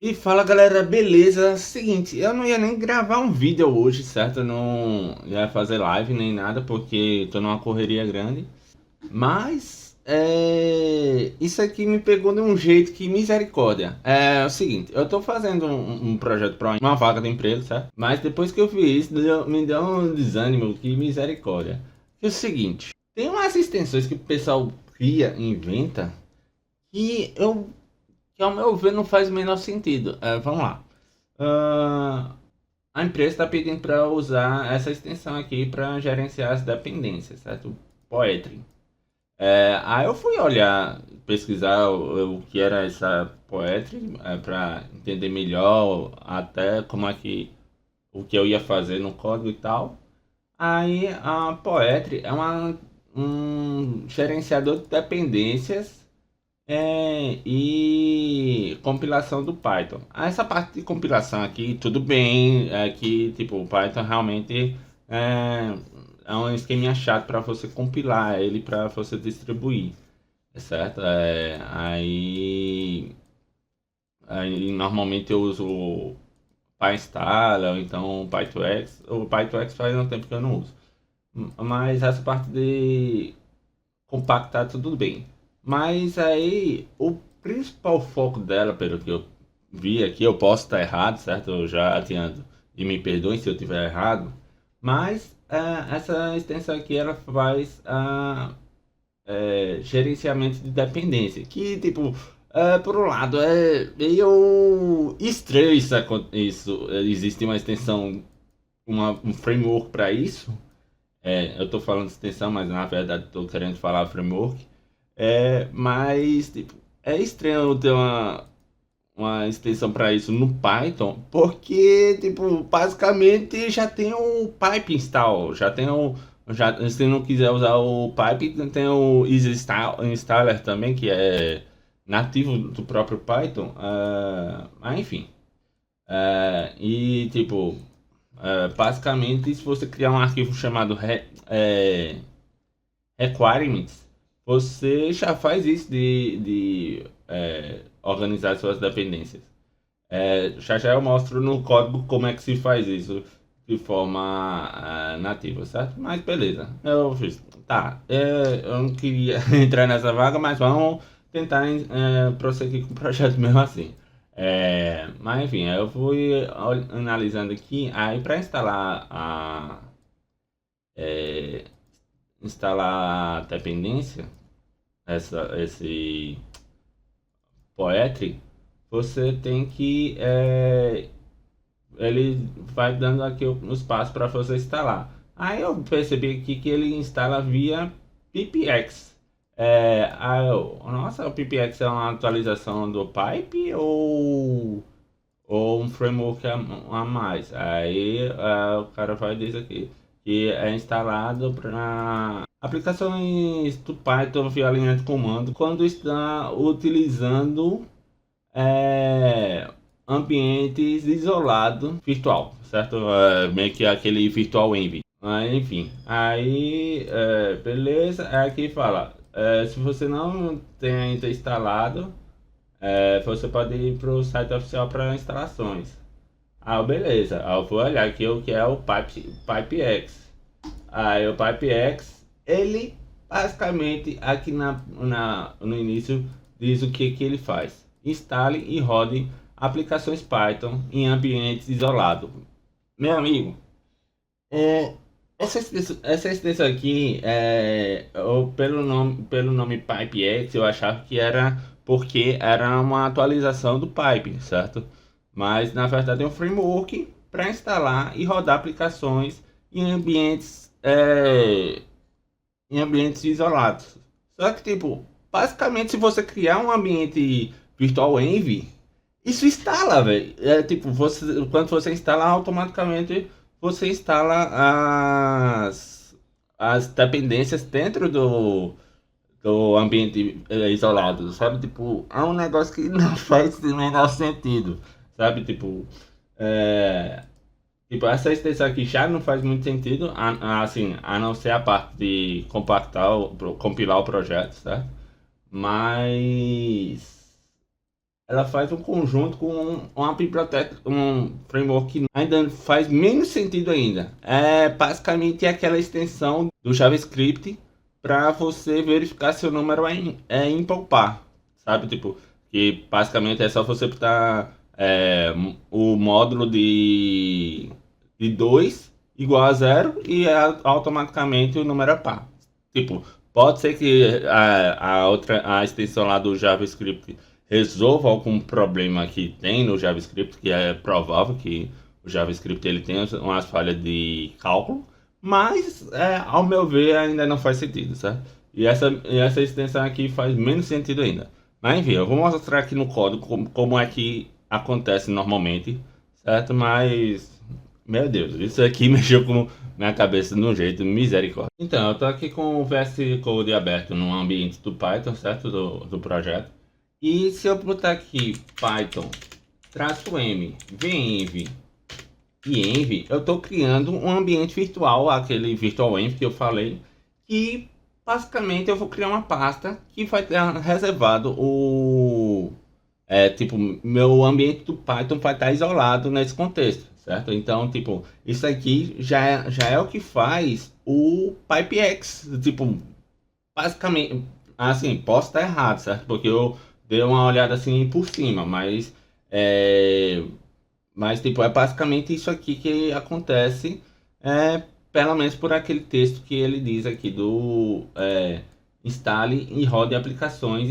E fala galera, beleza? Seguinte, eu não ia nem gravar um vídeo hoje, certo? Eu não ia fazer live nem nada porque tô numa correria grande. Mas isso aqui me pegou de um jeito que misericórdia. É o seguinte, eu tô fazendo um projeto para uma vaga de emprego, certo? Mas depois que eu fiz isso, me deu um desânimo, que misericórdia. É o seguinte, tem umas extensões que o pessoal cria, inventa, que eu que ao meu ver não faz o menor sentido. Vamos lá. Ah, a empresa está pedindo para usar essa extensão aqui para gerenciar as dependências, certo? Poetry. Aí eu fui olhar, pesquisar o que era essa Poetry, para entender melhor até como é que o que eu ia fazer no código e tal. Aí a Poetry é um gerenciador de dependências e compilação do Python. Essa parte de compilação aqui, tudo bem, é que tipo, o Python realmente é, é um esqueminha chato para você compilar ele para você distribuir, certo? Aí normalmente eu uso o PyInstall ou então o Python-X. O Python-X faz um tempo que eu não uso. Mas essa parte de compactar tudo bem. Mas aí o principal foco dela, pelo que eu vi aqui, eu posso estar errado, certo? Eu já adianto e me perdoem se eu estiver errado. Mas essa extensão aqui ela faz gerenciamento de dependência. Que tipo, por um lado é meio estranho isso. Existe uma extensão, um framework para isso. Eu estou falando de extensão, mas na verdade estou querendo falar framework. Mas tipo, é estranho ter uma extensão para isso no Python, porque tipo, basicamente já tem o pipe install, já tem o já, se não quiser usar o pipe, tem o installer também, que é nativo do próprio Python. Mas enfim. E tipo, basicamente, se você criar um arquivo chamado requirements, você já faz isso de organizar suas dependências. Já eu mostro no código como é que se faz isso de forma nativa, certo? Mas beleza, eu fiz. Tá, eu não queria entrar nessa vaga, mas vamos tentar prosseguir com o projeto mesmo assim. Mas enfim, eu fui analisando aqui, aí para é, instalar a dependência, esse Poetry, você tem que. Ele vai dando aqui os passos para você instalar. Aí eu percebi aqui que ele instala via PPX. Nossa, o PPX é uma atualização do Pipe ou um framework a mais? Aí o cara vai dizer aqui que é instalado para aplicações do Python via linha de comando quando está utilizando ambientes isolados virtual, certo? Meio que aquele virtual env. Mas enfim, aí beleza, aqui fala, se você não tem ainda instalado, você pode ir para o site oficial para instalações. Beleza, eu vou olhar aqui o que é o PipeX. Aí o PipeX, ele basicamente aqui no início diz o que ele faz. Instale e rode aplicações Python em ambientes isolados. Meu amigo, é, essa extensão aqui, pelo nome PipeX, eu achava que era porque era uma atualização do Pipe, certo? Mas na verdade é um framework para instalar e rodar aplicações em ambientes isolados. Só que, tipo, basicamente, se você criar um ambiente virtual env, isso instala, velho. Tipo, quando você instala, automaticamente você instala as dependências dentro do ambiente isolado, sabe? Tipo, é um negócio que não faz o menor sentido, sabe? É, tipo, essa extensão aqui já não faz muito sentido, assim, a não ser a parte de compactar, compilar o projeto, certo? Mas ela faz um conjunto com uma biblioteca, um framework que ainda faz menos sentido ainda. É basicamente aquela extensão do JavaScript para você verificar se o número é ímpar ou par, sabe? Tipo, que basicamente é só você botar o módulo de 2 igual a zero e automaticamente o número é par. Tipo, pode ser que a extensão lá do JavaScript resolva algum problema que tem no JavaScript, que é provável que o JavaScript ele tenha umas falhas de cálculo, mas ao meu ver ainda não faz sentido, certo? E essa extensão aqui faz menos sentido ainda. Mas enfim, eu vou mostrar aqui no código como é que acontece normalmente, certo? Mas, meu Deus, isso aqui mexeu com minha cabeça de um jeito misericórdia. Então, eu tô aqui com o VS Code aberto no ambiente do Python, certo? Do projeto. E se eu botar aqui Python, traço M, venv e env, eu estou criando um ambiente virtual, aquele virtual env que eu falei, que basicamente eu vou criar uma pasta que vai ter reservado tipo, meu ambiente do Python vai estar isolado nesse contexto, certo? Então, tipo, isso aqui já é o que faz o PyPX, tipo, basicamente, assim, posso estar errado, certo? Porque eu dei uma olhada assim por cima, é, mas tipo, é basicamente isso aqui que acontece, pelo menos por aquele texto que ele diz aqui do instale e rode aplicações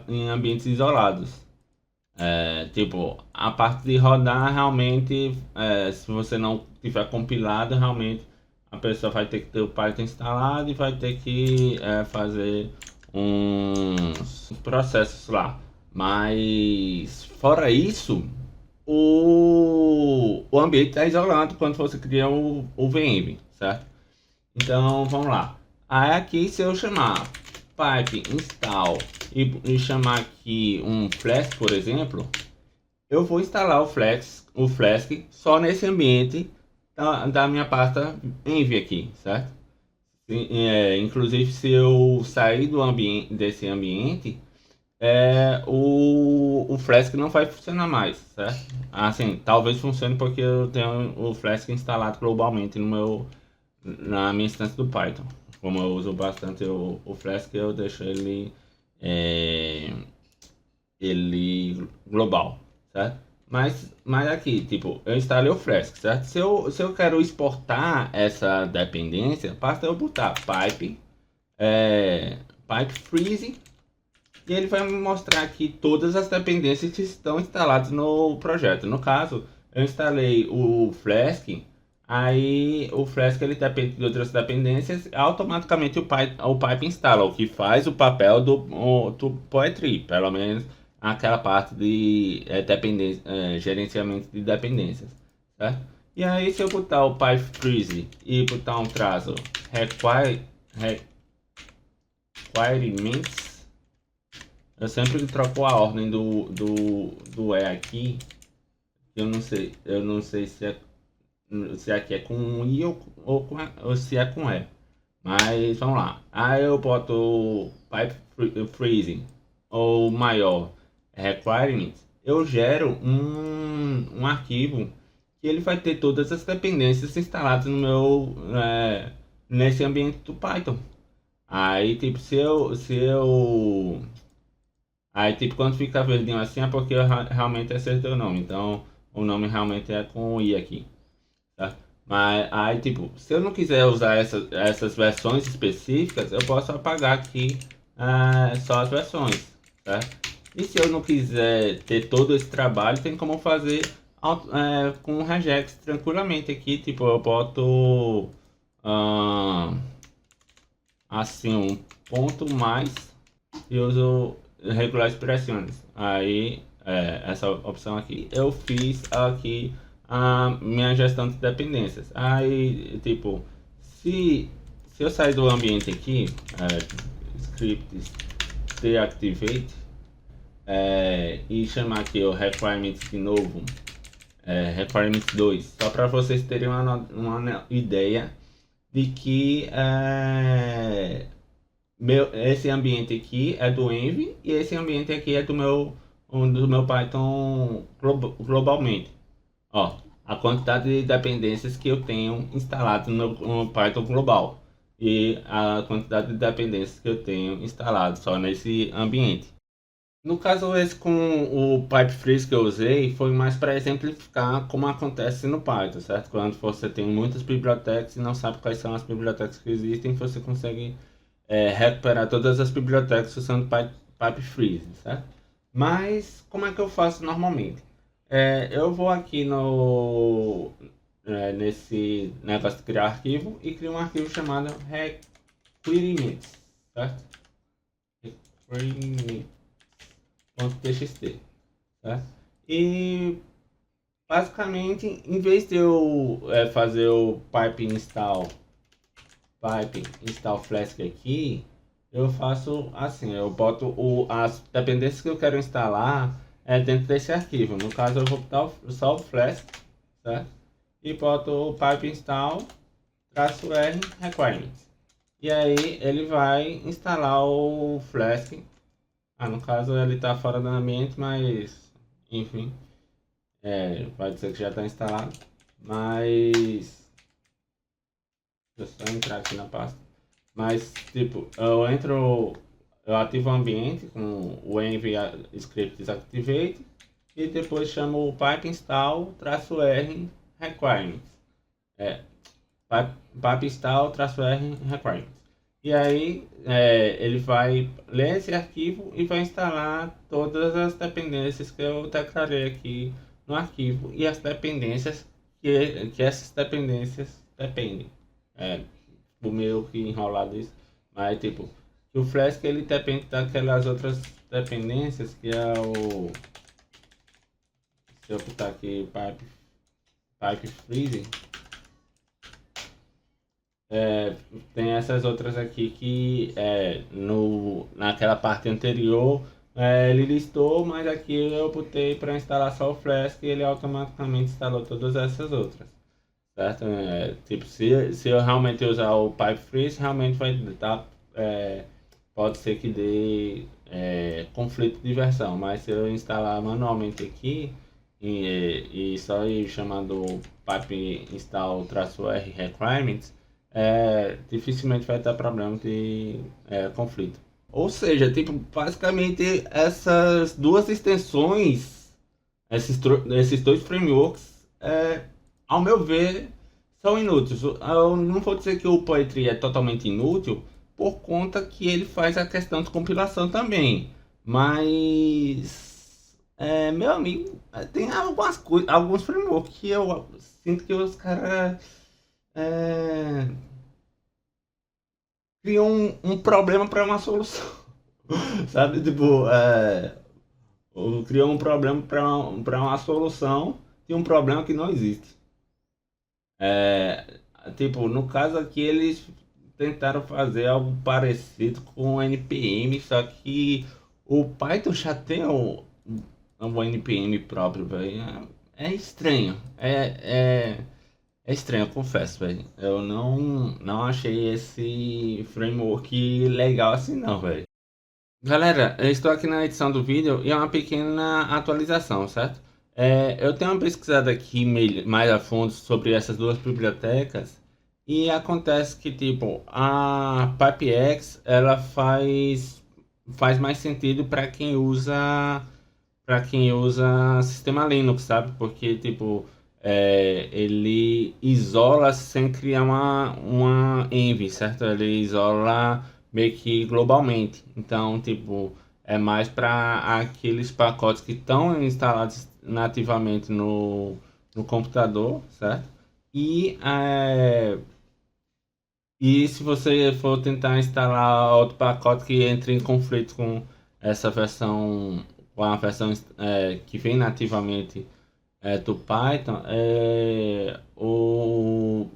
em ambientes isolados. Tipo, a parte de rodar realmente, se você não tiver compilado, realmente a pessoa vai ter que ter o Python instalado e vai ter que fazer uns processos lá. Mas fora isso, o ambiente está isolado quando você cria o VM, certo? Então vamos lá. Aí aqui, se eu chamar pipe install e chamar aqui um Flask, por exemplo, eu vou instalar o Flask só nesse ambiente da minha pasta env aqui, certo? Inclusive, se eu sair desse ambiente, o Flask não vai funcionar mais, certo? Assim, talvez funcione porque eu tenho o Flask instalado globalmente na minha instância do Python. Como eu uso bastante o Flask, eu deixo ele global, certo? Mas aqui, tipo, eu instalei o Flask, certo? Se eu quero exportar essa dependência, basta eu botar pipe freeze e ele vai me mostrar aqui todas as dependências que estão instaladas no projeto. No caso, eu instalei o Flask, aí o Flask ele depende de outras dependências, automaticamente o pipe instala, o que faz o papel do Poetry, pelo menos aquela parte de gerenciamento de dependências, certo? E aí se eu botar o pipe freeze e botar um traço requirements, eu sempre troco a ordem do aqui. Eu não sei se aqui é com um I ou se é com E. Mas vamos lá. Aí eu boto o pipe freezing ou maior requirements. Eu gero um arquivo que ele vai ter todas as dependências instaladas nesse ambiente do Python. Aí tipo, Aí, tipo, quando fica verdinho assim é porque eu realmente acertei o nome. Então, o nome realmente é com o I aqui, tá? Mas aí, tipo, se eu não quiser usar essas versões específicas, eu posso apagar aqui só as versões, tá? E se eu não quiser ter todo esse trabalho, tem como fazer com regex tranquilamente aqui. Tipo, eu boto assim um ponto mais e uso regular expressões. Aí, essa opção aqui, eu fiz aqui a minha gestão de dependências. Aí, tipo, se eu sair do ambiente aqui, scripts deactivate, e chamar aqui o requirements de novo, requirements 2, só para vocês terem uma ideia de que esse ambiente aqui é do env e esse ambiente aqui é do meu do meu Python globalmente. Ó, a quantidade de dependências que eu tenho instalado no Python global e a quantidade de dependências que eu tenho instalado só nesse ambiente. No caso, esse com o Pipe Freeze que eu usei foi mais para exemplificar como acontece no Python, certo? Quando você tem muitas bibliotecas e não sabe quais são as bibliotecas que existem, você consegue recuperar todas as bibliotecas usando Pipe Freeze, certo? Mas como é que eu faço normalmente? Eu vou aqui nesse negócio de criar arquivo e crio um arquivo chamado requirements, certo? Requirements.txt, certo? E basicamente, em vez de eu fazer o pipe install Flask aqui, eu faço assim, eu boto as dependências que eu quero instalar dentro desse arquivo. No caso, eu vou botar só o Flask, certo? E boto o pipe install -r requirements. E aí ele vai instalar o Flask. No caso ele está fora do ambiente, mas enfim, pode ser que já está instalado. Mas deixa eu só entrar aqui na pasta. Mas, tipo, eu ativo o ambiente com o env script desactivate e depois chamo o pipe install -r requirements. Pipe install -r requirements. E aí ele vai ler esse arquivo e vai instalar todas as dependências que eu declarei aqui no arquivo e as dependências que essas dependências dependem. Tipo, meio que enrolado isso. Mas tipo, o Flask ele depende daquelas outras dependências que é o. Se eu botar aqui pipe freezing, tem essas outras aqui que naquela parte anterior ele listou, mas aqui eu botei para instalar só o Flask e ele automaticamente instalou todas essas outras. Certo? Tipo, se eu realmente usar o Pipe Freeze, realmente vai dar. Pode ser que dê conflito de versão, mas se eu instalar manualmente aqui e só ir chamando pipe install -r requirements, dificilmente vai ter problema de conflito. Ou seja, tipo, basicamente essas duas extensões, esses dois frameworks, ao meu ver, são inúteis. Eu não vou dizer que o Poetry é totalmente inútil, por conta que ele faz a questão de compilação também. Mas, meu amigo, tem alguns frameworks que eu sinto que os caras criam um problema para uma solução. Sabe? Tipo, criou um problema para uma solução de um problema que não existe. Tipo, no caso aqui eles tentaram fazer algo parecido com o NPM, só que o Python já tem o NPM próprio, velho. É estranho. É estranho, eu confesso, velho. Eu não achei esse framework legal assim, não, velho. Galera, eu estou aqui na edição do vídeo e é uma pequena atualização, certo? Eu tenho uma pesquisada aqui mais a fundo sobre essas duas bibliotecas e acontece que, tipo, a PyPX, ela faz mais sentido para quem usa sistema Linux, sabe? Porque, tipo, ele isola sem criar uma env, certo? Ele isola meio que globalmente. Então, tipo, é mais para aqueles pacotes que estão instalados nativamente no computador, certo? E se você for tentar instalar outro pacote que entre em conflito com essa versão, com a versão que vem nativamente do Python, o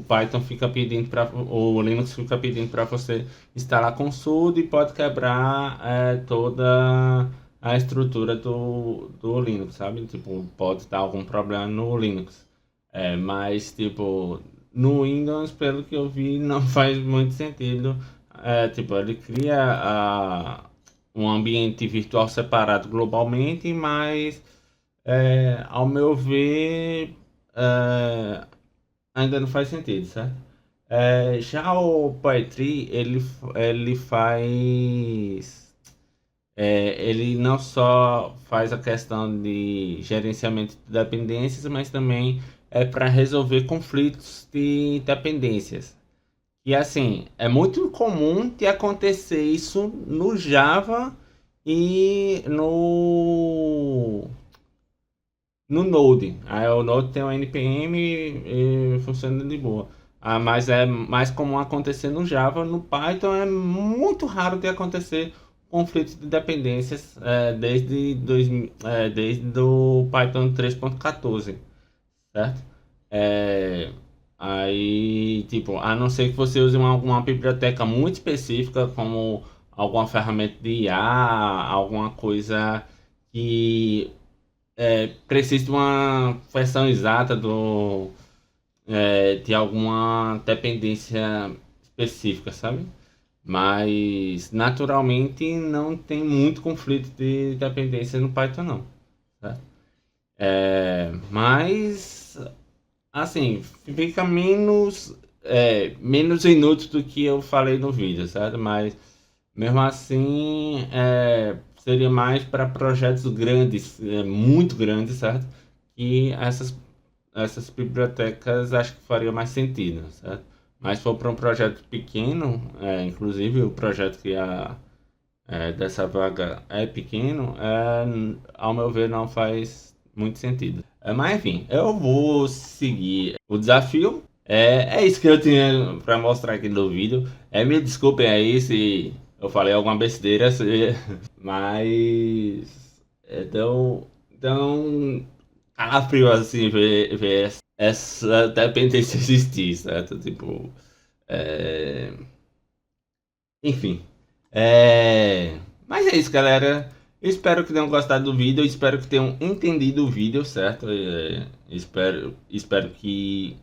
Python fica pedindo para o Linux fica pedindo para você instalar com sudo e pode quebrar toda a estrutura do Linux, sabe? Tipo, pode dar algum problema no Linux. Mas, tipo, no Windows, pelo que eu vi, não faz muito sentido. Tipo, ele cria um ambiente virtual separado globalmente, mas ao meu ver ainda não faz sentido, certo? Já o Poetry, ele faz. Ele não só faz a questão de gerenciamento de dependências, mas também é para resolver conflitos de dependências. E assim, é muito comum de acontecer isso no Java e no Node. Aí o Node tem o NPM e funciona de boa. Mas é mais comum acontecer no Java. No Python é muito raro de acontecer conflitos de dependências desde o Python 3.14, certo? É, Aí, tipo, a não ser que você use alguma biblioteca muito específica, como alguma ferramenta de IA, alguma coisa que precisa de uma versão exata de alguma dependência específica, sabe? Mas naturalmente não tem muito conflito de dependência no Python, não. Certo? Mas assim, fica menos inútil do que eu falei no vídeo, certo? Mas mesmo assim, seria mais para projetos grandes, muito grandes, certo? E essas bibliotecas acho que faria mais sentido, certo? Mas se for para um projeto pequeno, inclusive o projeto dessa vaga é pequeno, ao meu ver não faz muito sentido. Mas enfim, eu vou seguir o desafio. É isso que eu tinha para mostrar aqui no vídeo. Me desculpem aí se eu falei alguma besteira, mas então calafrio assim ver essa dependência existir, certo? Tipo, é, enfim. Mas é isso, galera. Eu espero que tenham gostado do vídeo. Eu espero que tenham entendido o vídeo, certo? Espero que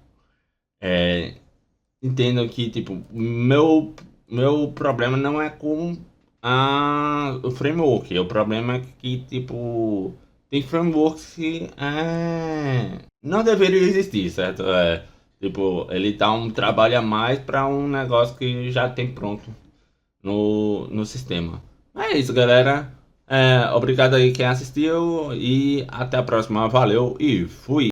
entendam que, tipo, meu problema não é com o framework. O problema é que, tipo, tem frameworks que não deveriam existir, certo? Tipo, ele dá um trabalho a mais para um negócio que já tem pronto no sistema. É isso, galera. Obrigado aí quem assistiu e até a próxima. Valeu e fui!